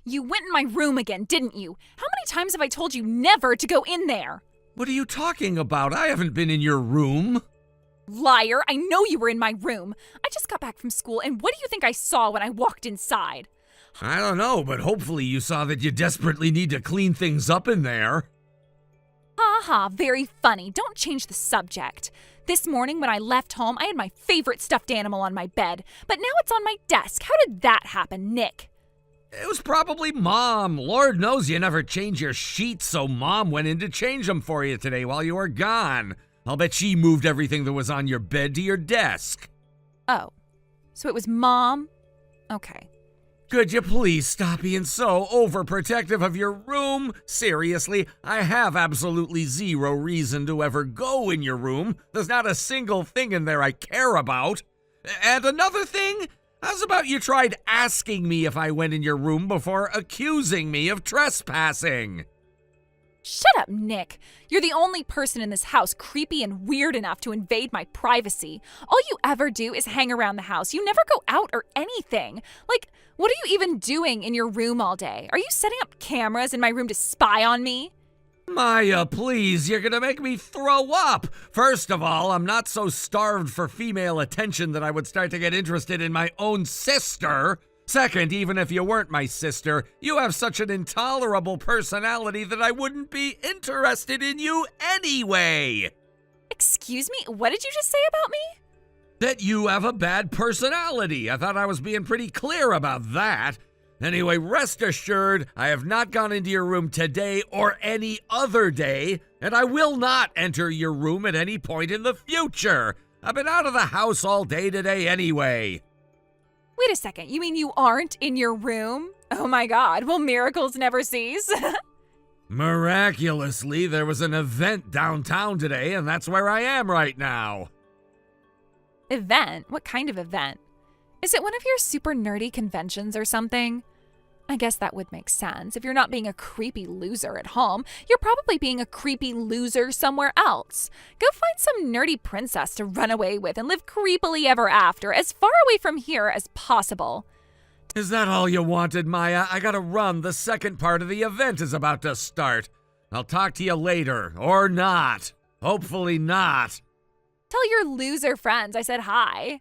You went in my room again, didn't you? How many times have I told you never to go in there? What are you talking about? I haven't been in your room. Liar, I know you were in my room. I just got back from school, and what do you think I saw when I walked inside? I don't know, but hopefully you saw that you desperately need to clean things up in there. Ha ha, very funny. Don't change the subject. This morning when I left home, I had my favorite stuffed animal on my bed, but now it's on my desk. How did that happen, Nick? It was probably Mom. Lord knows you never change your sheets, so Mom went in to change them for you today while you were gone. I'll bet she moved everything that was on your bed to your desk. Oh, so it was Mom? Okay. Could you please stop being so overprotective of your room? Seriously, I have absolutely zero reason to ever go in your room. There's not a single thing in there I care about. And another thing, how's about you tried asking me if I went in your room before accusing me of trespassing? Shut up, Nick. You're the only person in this house creepy and weird enough to invade my privacy. All you ever do is hang around the house. You never go out or anything. Like, what are you even doing in your room all day? Are you setting up cameras in my room to spy on me? Maya, please, you're gonna make me throw up. First of all, I'm not so starved for female attention that I would start to get interested in my own sister. Second, even if you weren't my sister, you have such an intolerable personality that I wouldn't be interested in you anyway. Excuse me? What did you just say about me? That you have a bad personality. I thought I was being pretty clear about that. Anyway, rest assured, I have not gone into your room today or any other day, and I will not enter your room at any point in the future. I've been out of the house all day today anyway. Wait a second, you mean you aren't in your room? Oh my God, will miracles never cease? Miraculously, there was an event downtown today, and that's where I am right now. Event? What kind of event? Is it one of your super nerdy conventions or something? I guess that would make sense. If you're not being a creepy loser at home, you're probably being a creepy loser somewhere else. Go find some nerdy princess to run away with and live creepily ever after, as far away from here as possible. Is that all you wanted, Maya? I gotta run. The second part of the event is about to start. I'll talk to you later. Or not. Hopefully not. Tell your loser friends I said hi.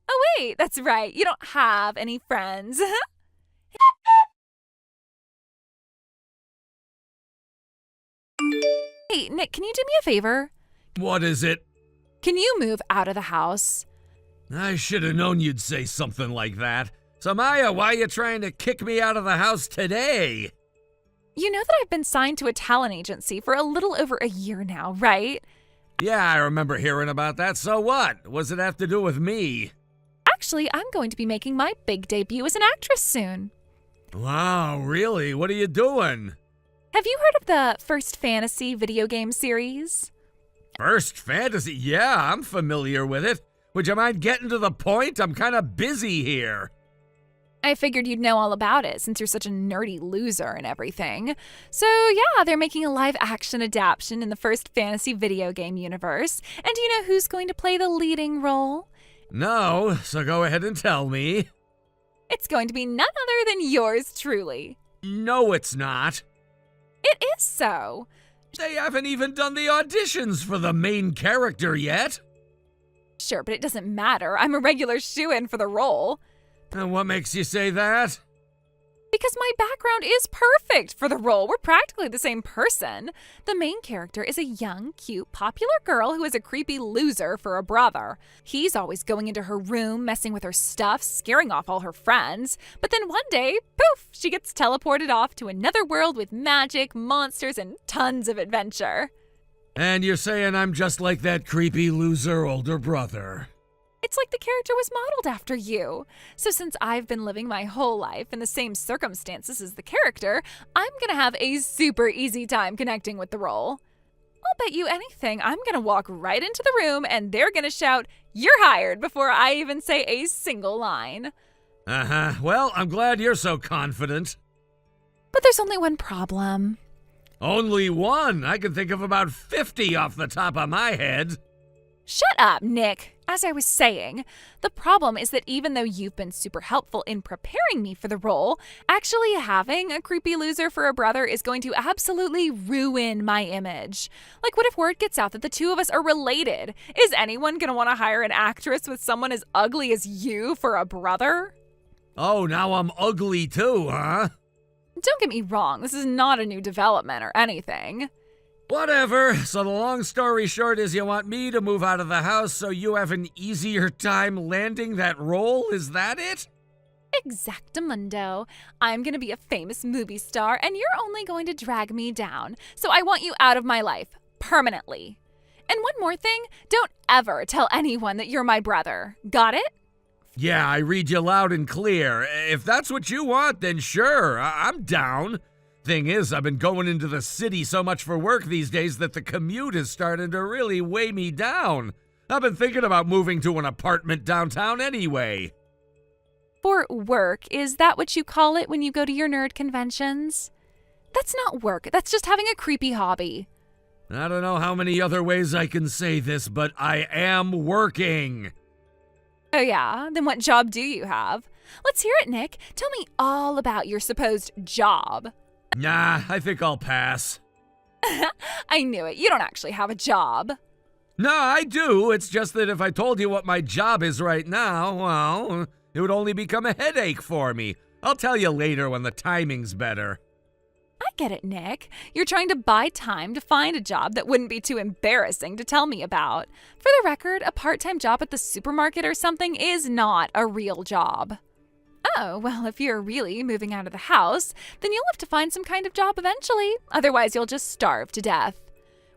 Oh wait, that's right. You don't have any friends. Hey, Nick, can you do me a favor? What is it? Can you move out of the house? I should have known you'd say something like that. So, Maya, why are you trying to kick me out of the house today? You know that I've been signed to a talent agency for a little over a year now, right? Yeah, I remember hearing about that. So what? What does it have to do with me? Actually, I'm going to be making my big debut as an actress soon. Wow, really? What are you doing? Have you heard of the First Fantasy video game series? First Fantasy? Yeah, I'm familiar with it. Would you mind getting to the point? I'm kind of busy here. I figured you'd know all about it since you're such a nerdy loser and everything. So yeah, they're making a live-action adaptation in the First Fantasy video game universe. And do you know who's going to play the leading role? No, so go ahead and tell me. It's going to be none other than yours truly. No, it's not. It is so. They haven't even done the auditions for the main character yet. Sure, but it doesn't matter. I'm a regular shoo-in for the role. And what makes you say that? Because my background is perfect for the role. We're practically the same person. The main character is a young, cute, popular girl who is a creepy loser for a brother. He's always going into her room, messing with her stuff, scaring off all her friends. But then one day, poof, she gets teleported off to another world with magic, monsters, and tons of adventure. And you're saying I'm just like that creepy loser older brother. It's like the character was modeled after you. So since I've been living my whole life in the same circumstances as the character, I'm gonna have a super easy time connecting with the role. I'll bet you anything I'm gonna walk right into the room and they're gonna shout, "You're hired," before I even say a single line. Uh-huh. Well, I'm glad you're so confident. But there's only one problem. Only one? I can think of about 50 off the top of my head. Shut up, Nick. As I was saying, the problem is that even though you've been super helpful in preparing me for the role, actually having a creepy loser for a brother is going to absolutely ruin my image. Like, what if word gets out that the two of us are related? Is anyone going to want to hire an actress with someone as ugly as you for a brother? Oh, now I'm ugly too, huh? Don't get me wrong, this is not a new development or anything. Whatever. So the long story short is you want me to move out of the house so you have an easier time landing that role? Is that it? Exactamundo. I'm going to be a famous movie star and you're only going to drag me down. So I want you out of my life. Permanently. And one more thing, don't ever tell anyone that you're my brother. Got it? Yeah, I read you loud and clear. If that's what you want, then sure, I'm down. Thing is, I've been going into the city so much for work these days that the commute is starting to really weigh me down. I've been thinking about moving to an apartment downtown anyway. For work, is that what you call it when you go to your nerd conventions? That's not work, that's just having a creepy hobby. I don't know how many other ways I can say this, but I am working. Oh yeah? Then what job do you have? Let's hear it, Nick. Tell me all about your supposed job. Nah, I think I'll pass. I knew it. You don't actually have a job. No, I do. It's just that if I told you what my job is right now, well, it would only become a headache for me. I'll tell you later when the timing's better. I get it, Nick. You're trying to buy time to find a job that wouldn't be too embarrassing to tell me about. For the record, a part-time job at the supermarket or something is not a real job. Oh, well, if you're really moving out of the house, then you'll have to find some kind of job eventually. Otherwise, you'll just starve to death.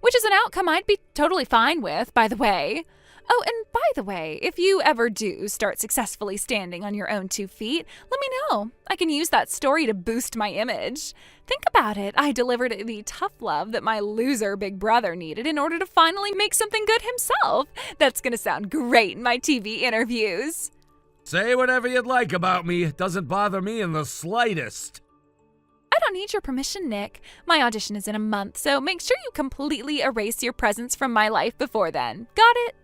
Which is an outcome I'd be totally fine with, by the way. Oh, and by the way, if you ever do start successfully standing on your own 2 feet, let me know. I can use that story to boost my image. Think about it. I delivered the tough love that my loser big brother needed in order to finally make something good himself. That's gonna sound great in my TV interviews. Say whatever you'd like about me. It doesn't bother me in the slightest. I don't need your permission, Nick. My audition is in a month, so make sure you completely erase your presence from my life before then. Got it?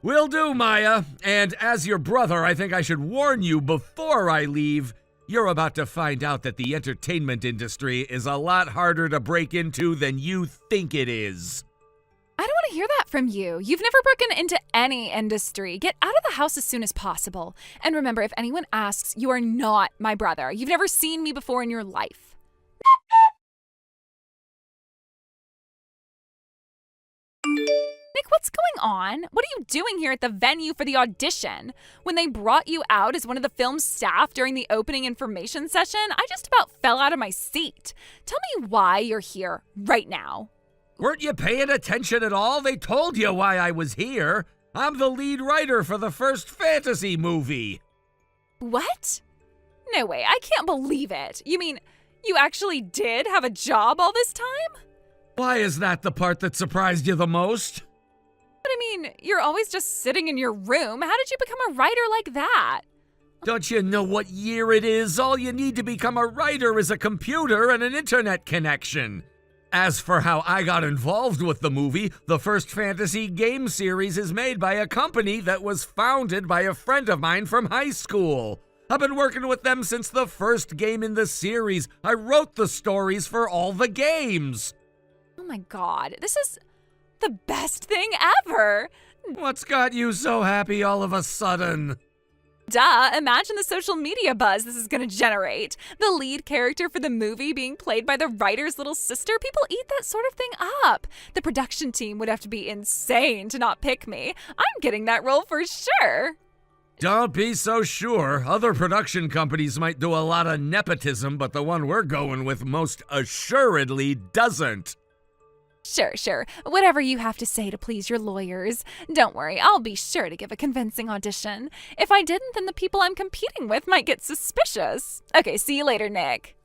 Will do, Maya. And as your brother, I think I should warn you before I leave. You're about to find out that the entertainment industry is a lot harder to break into than you think it is. I don't want to hear that from you. You've never broken into any industry. Get out of the house as soon as possible. And remember, if anyone asks, you are not my brother. You've never seen me before in your life. Nick, what's going on? What are you doing here at the venue for the audition? When they brought you out as one of the film's staff during the opening information session, I just about fell out of my seat. Tell me why you're here right now. Weren't you paying attention at all? They told you why I was here. I'm the lead writer for the first fantasy movie. What? No way, I can't believe it. You mean, you actually did have a job all this time? Why is that the part that surprised you the most? But I mean, you're always just sitting in your room. How did you become a writer like that? Don't you know what year it is? All you need to become a writer is a computer and an internet connection. As for how I got involved with the movie, the first fantasy game series is made by a company that was founded by a friend of mine from high school. I've been working with them since the first game in the series. I wrote the stories for all the games. Oh my god, this is the best thing ever! What's got you so happy all of a sudden? Duh, imagine the social media buzz this is gonna generate. The lead character for the movie being played by the writer's little sister. People eat that sort of thing up. The production team would have to be insane to not pick me. I'm getting that role for sure. Don't be so sure. Other production companies might do a lot of nepotism, but the one we're going with most assuredly doesn't. Sure. Whatever you have to say to please your lawyers. Don't worry, I'll be sure to give a convincing audition. If I didn't, then the people I'm competing with might get suspicious. Okay, see you later, Nick.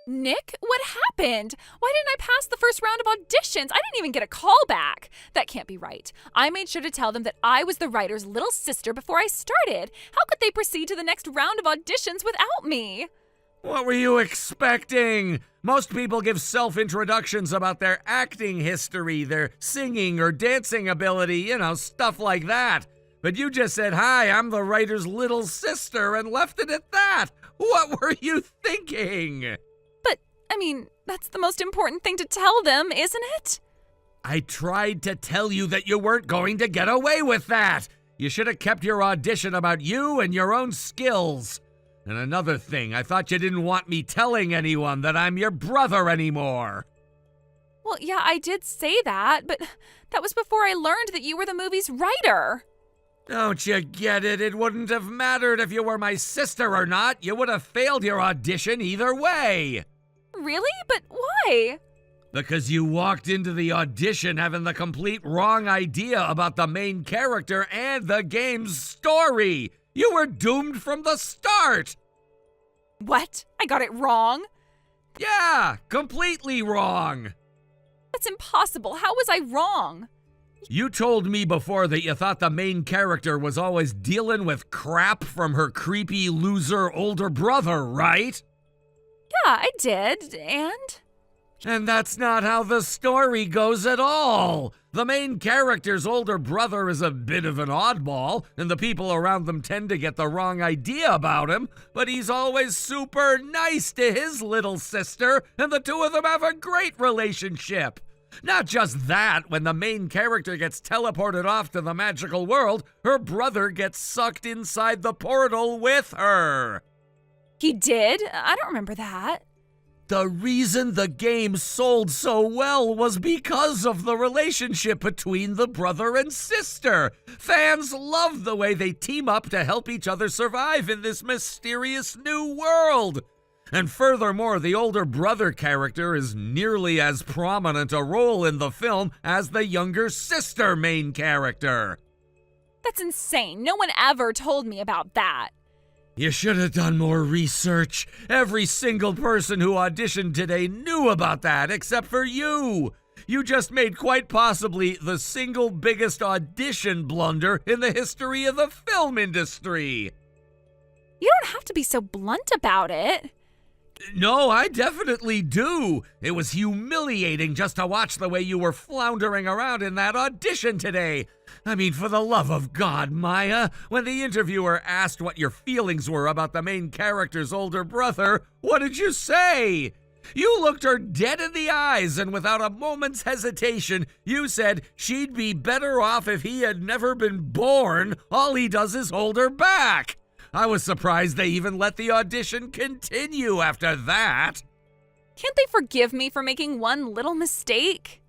Nick, what happened? Why didn't I pass the first round of auditions? I didn't even get a call back. That can't be right. I made sure to tell them that I was the writer's little sister before I started. How could they proceed to the next round of auditions without me? What were you expecting? Most people give self-introductions about their acting history, their singing or dancing ability, stuff like that. But you just said, "Hi, I'm the writer's little sister," and left it at that. What were you thinking? But, that's the most important thing to tell them, isn't it? I tried to tell you that you weren't going to get away with that. You should have kept your audition about you and your own skills. And another thing, I thought you didn't want me telling anyone that I'm your brother anymore. Well, yeah, I did say that, but that was before I learned that you were the movie's writer. Don't you get it? It wouldn't have mattered if you were my sister or not. You would have failed your audition either way. Really? But why? Because you walked into the audition having the complete wrong idea about the main character and the game's story. You were doomed from the start. What? I got it wrong? Yeah, completely wrong. That's impossible. How was I wrong? You told me before that you thought the main character was always dealing with crap from her creepy loser older brother, right? Yeah, I did, And that's not how the story goes at all. The main character's older brother is a bit of an oddball, and the people around them tend to get the wrong idea about him, but he's always super nice to his little sister, and the two of them have a great relationship. Not just that, when the main character gets teleported off to the magical world, her brother gets sucked inside the portal with her. He did? I don't remember that. The reason the game sold so well was because of the relationship between the brother and sister. Fans love the way they team up to help each other survive in this mysterious new world. And furthermore, the older brother character is nearly as prominent a role in the film as the younger sister main character. That's insane. No one ever told me about that. You should have done more research. Every single person who auditioned today knew about that, except for you. You just made quite possibly the single biggest audition blunder in the history of the film industry. You don't have to be so blunt about it. No, I definitely do. It was humiliating just to watch the way you were floundering around in that audition today. For the love of God, Maya, when the interviewer asked what your feelings were about the main character's older brother, what did you say? You looked her dead in the eyes, and without a moment's hesitation, you said she'd be better off if he had never been born. All he does is hold her back. I was surprised they even let the audition continue after that. Can't they forgive me for making one little mistake?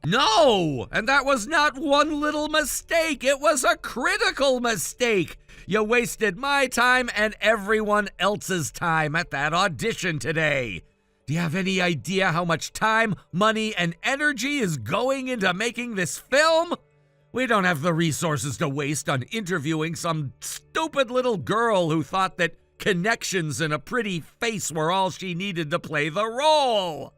No! And that was not one little mistake. It was a critical mistake. You wasted my time and everyone else's time at that audition today. Do you have any idea how much time, money, and energy is going into making this film? We don't have the resources to waste on interviewing some stupid little girl who thought that connections and a pretty face were all she needed to play the role.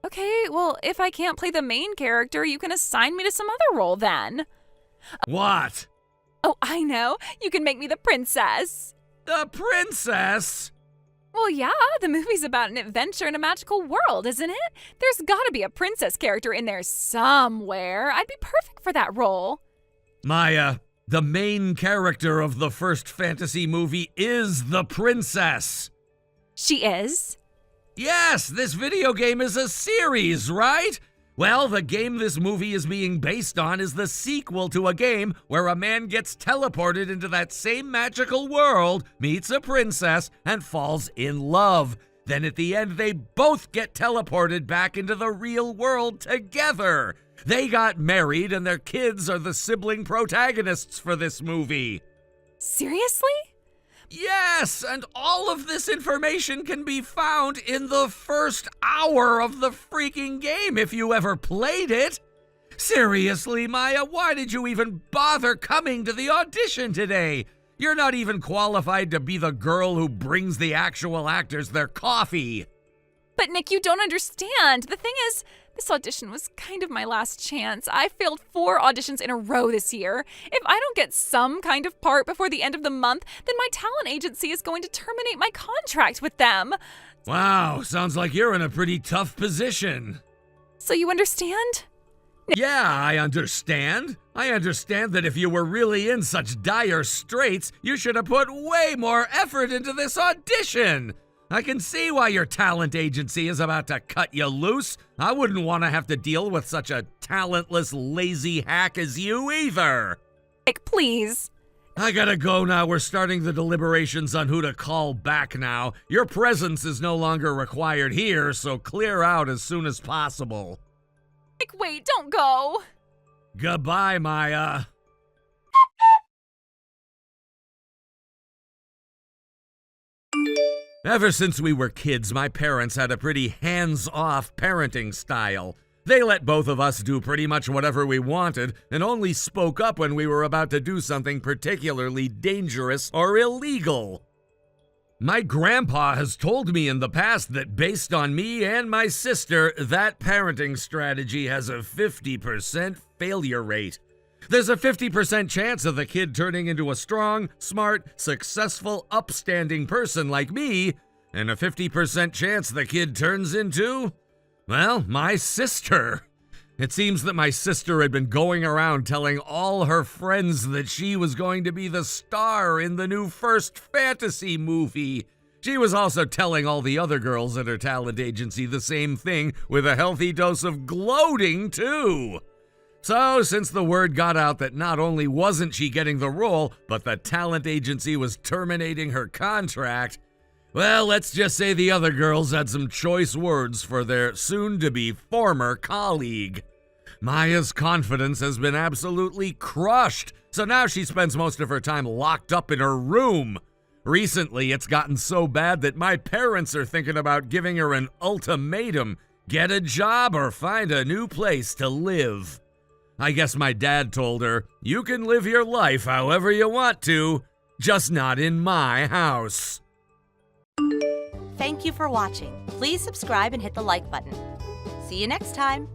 Okay, well, if I can't play the main character, you can assign me to some other role then. What? Oh, I know. You can make me the princess. The princess? Well, yeah, the movie's about an adventure in a magical world, isn't it? There's gotta be a princess character in there somewhere. I'd be perfect for that role. Maya, the main character of the first fantasy movie is the princess. She is? Yes, this video game is a series, right? Well, the game this movie is being based on is the sequel to a game where a man gets teleported into that same magical world, meets a princess, and falls in love. Then at the end, they both get teleported back into the real world together. They got married, and their kids are the sibling protagonists for this movie. Seriously? Yes, and all of this information can be found in the first hour of the freaking game if you ever played it. Seriously, Maya, why did you even bother coming to the audition today? You're not even qualified to be the girl who brings the actual actors their coffee. But Nick, you don't understand. The thing is, This audition was kind of my last chance. I failed 4 auditions in a row this year. If I don't get some kind of part before the end of the month, then my talent agency is going to terminate my contract with them. Wow, sounds like you're in a pretty tough position. So you understand? Yeah, I understand. I understand that if you were really in such dire straits, you should have put way more effort into this audition. I can see why your talent agency is about to cut you loose. I wouldn't want to have to deal with such a talentless, lazy hack as you either. Nick, please. I gotta go now. We're starting the deliberations on who to call back now. Your presence is no longer required here, so clear out as soon as possible. Nick, wait, don't go. Goodbye, Maya. Ever since we were kids, my parents had a pretty hands-off parenting style. They let both of us do pretty much whatever we wanted and only spoke up when we were about to do something particularly dangerous or illegal. My grandpa has told me in the past that based on me and my sister, that parenting strategy has a 50% failure rate. There's a 50% chance of the kid turning into a strong, smart, successful, upstanding person like me, and a 50% chance the kid turns into, well, my sister. It seems that my sister had been going around telling all her friends that she was going to be the star in the new First Fantasy movie. She was also telling all the other girls at her talent agency the same thing, with a healthy dose of gloating, too. So, since the word got out that not only wasn't she getting the role, but the talent agency was terminating her contract, well, let's just say the other girls had some choice words for their soon-to-be former colleague. Maya's confidence has been absolutely crushed, so now she spends most of her time locked up in her room. Recently, it's gotten so bad that my parents are thinking about giving her an ultimatum: get a job or find a new place to live. I guess my dad told her, you can live your life however you want to, just not in my house. Thank you for watching. Please subscribe and hit the like button. See you next time.